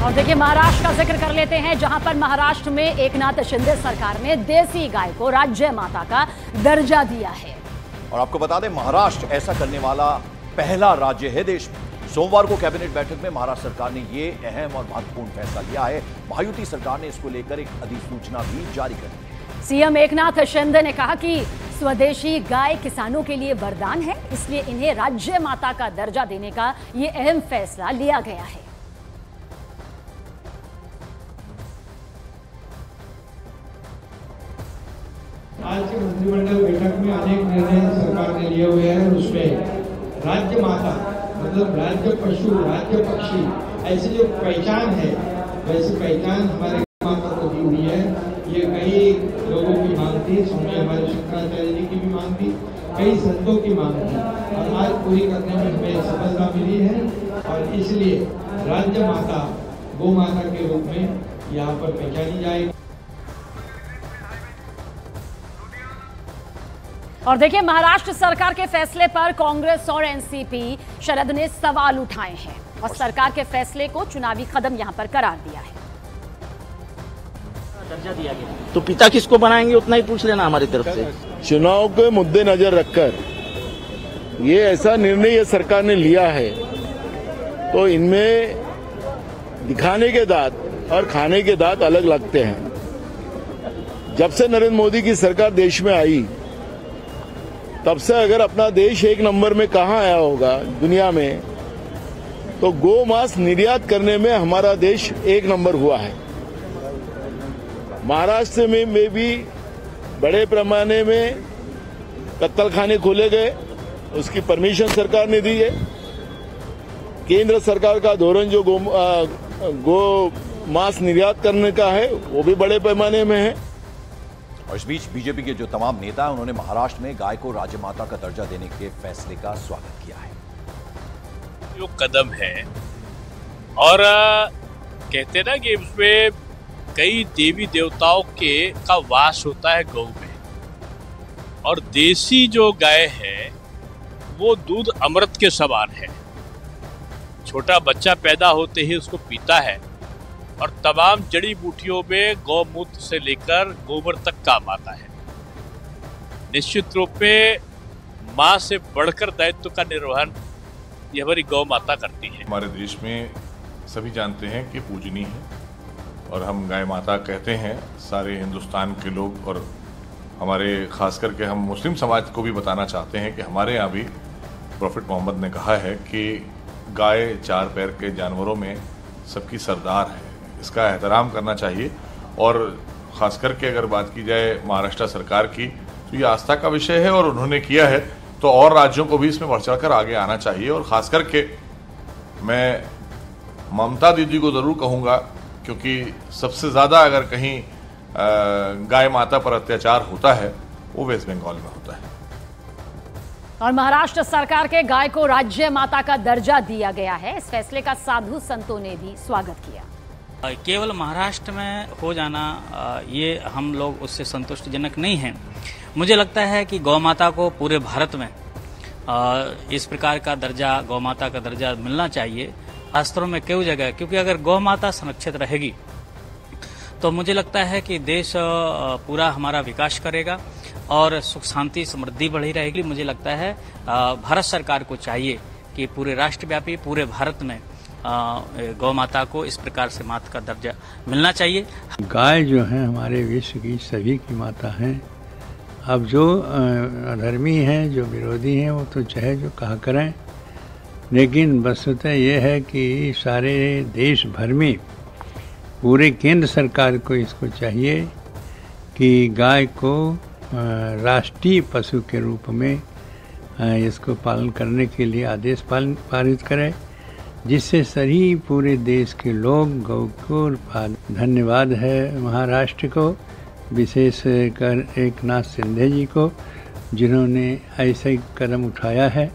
और देखिए महाराष्ट्र का जिक्र कर लेते हैं, जहां पर महाराष्ट्र में एकनाथ शिंदे सरकार ने देसी गाय को राज्य माता का दर्जा दिया है। और आपको बता दें, महाराष्ट्र ऐसा करने वाला पहला राज्य है देश में। सोमवार को कैबिनेट बैठक में महाराष्ट्र सरकार ने यह अहम और महत्वपूर्ण फैसला लिया है। महायुति सरकार ने इसको लेकर एक अधिसूचना भी जारी कर दी है। सीएम एकनाथ शिंदे ने कहा कि स्वदेशी गाय किसानों के लिए वरदान है, इसलिए इन्हें राज्य माता का दर्जा देने का यह अहम फैसला लिया गया है। आज की मंत्रिमंडल बैठक में अनेक निर्णय सरकार ने लिए हुए हैं। उसमें राज्य माता मतलब राज्य पशु, राज्य पक्षी, ऐसी जो पहचान है, वैसी पहचान हमारे माता को दी हुई है। ये कई लोगों की मांग थी, स्वामी हमारे शंकराचार्य जी की भी मांग थी, कई संतों की मांग थी, और आज पूरी करने में हमें सफलता मिली है। और इसलिए राज्य माता गौ माता के रूप में यहाँ पर पहचानी जाएगी। और देखिए महाराष्ट्र सरकार के फैसले पर कांग्रेस और एनसीपी शरद ने सवाल उठाए हैं और सरकार के फैसले को चुनावी कदम यहां पर करार दिया है। दर्जा दिया गया तो पिता किसको बनाएंगे उतना ही पूछ लेना हमारी तरफ से। चुनाव के मुद्दे नजर रखकर ये ऐसा निर्णय ये सरकार ने लिया है, तो इनमें दिखाने के दांत और खाने के दांत अलग लगते हैं। जब से नरेंद्र मोदी की सरकार देश में आई, तब से अगर अपना देश एक नंबर में कहाँ आया होगा दुनिया में, तो गौ मांस निर्यात करने में हमारा देश एक नंबर हुआ है। महाराष्ट्र में भी बड़े पैमाने में कत्तलखाने खोले गए, उसकी परमिशन सरकार ने दी है। केंद्र सरकार का धोरण जो गौ मांस निर्यात करने का है, वो भी बड़े पैमाने में है। और इस बीच बीजेपी के जो तमाम नेता हैं, उन्होंने महाराष्ट्र में गाय को राज्य माता का दर्जा देने के फैसले का स्वागत किया है। जो कदम है, और कहते ना कि उसमें कई देवी देवताओं का वास होता है गौ में, और देसी जो गाय है वो दूध अमृत के समान है। छोटा बच्चा पैदा होते ही उसको पीता है, और तमाम जड़ी बूटियों में गौमूत्र से लेकर गोबर तक काम आता है। निश्चित रूप में माँ से बढ़कर दायित्व का निर्वहन ये हमारी गौ माता करती है। हमारे देश में सभी जानते हैं कि पूजनीय है, और हम गाय माता कहते हैं सारे हिंदुस्तान के लोग। और हमारे खास करके हम मुस्लिम समाज को भी बताना चाहते हैं कि हमारे यहाँ भी प्रॉफिट मोहम्मद ने कहा है कि गाय चार पैर के जानवरों में सबकी सरदार है, इसका एहतराम करना चाहिए। और ख़ास करके अगर बात की जाए महाराष्ट्र सरकार की, तो ये आस्था का विषय है और उन्होंने किया है, तो और राज्यों को भी इसमें बढ़ चढ़कर आगे आना चाहिए। और ख़ास करके मैं ममता दीदी को ज़रूर कहूँगा, क्योंकि सबसे ज़्यादा अगर कहीं गाय माता पर अत्याचार होता है वो वेस्ट बंगाल में होता है। और महाराष्ट्र सरकार के गाय को राज्य माता का दर्जा दिया गया है, इस फैसले का साधु संतों ने भी स्वागत किया। केवल महाराष्ट्र में हो जाना ये हम लोग उससे संतुष्टिजनक नहीं हैं। मुझे लगता है कि गौ माता को पूरे भारत में इस प्रकार का दर्जा, गौ माता का दर्जा मिलना चाहिए। शास्त्रों में कई जगह, क्योंकि अगर गौ माता संरक्षित रहेगी तो मुझे लगता है कि देश पूरा हमारा विकास करेगा और सुख शांति समृद्धि बढ़ी रहेगी। मुझे लगता है भारत सरकार को चाहिए कि पूरे राष्ट्रव्यापी पूरे भारत में गौ माता को इस प्रकार से माता का दर्जा मिलना चाहिए। गाय जो है हमारे विश्व की सभी की माता है। अब जो अधर्मी हैं, जो विरोधी हैं, वो तो चाहे जो कहा करें, लेकिन वस्तुतः ये है कि सारे देश भर में पूरे केंद्र सरकार को इसको चाहिए कि गाय को राष्ट्रीय पशु के रूप में इसको पालन करने के लिए आदेश पारित करे, जिससे सभी पूरे देश के लोग गौ को धन्यवाद है महाराष्ट्र को, विशेष कर एकनाथ शिंदे जी को, जिन्होंने ऐसा कदम उठाया है।